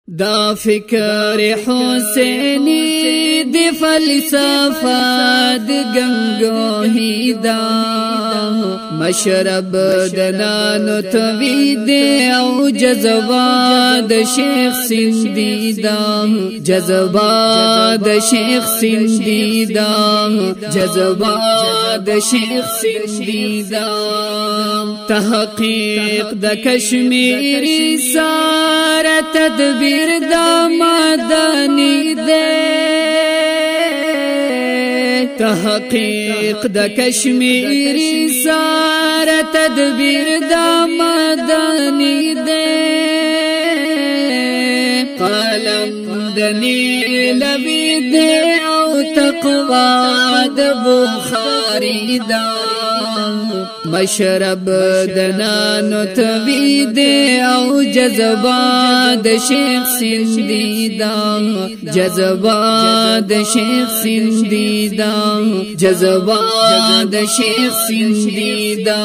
دا فکر حسینی دی فلسفه دی گنگوهی دا مشرب دنانو توید او جذبات شیخ سندی دا جذبات شیخ سندی دا جذبات شیخ سندی دا تحقیق دا کشمیری سارا تدبیر دا مدنی دے تحقیق دا کشمیری سارا تدبیر دا مدنی دے قلم دنی لبی دے او تقوی دا بخاری دا مشرب دنانو توید او جذبات شیخ سندی دا جذبات شیخ سندی دا جذبات شیخ سندی دا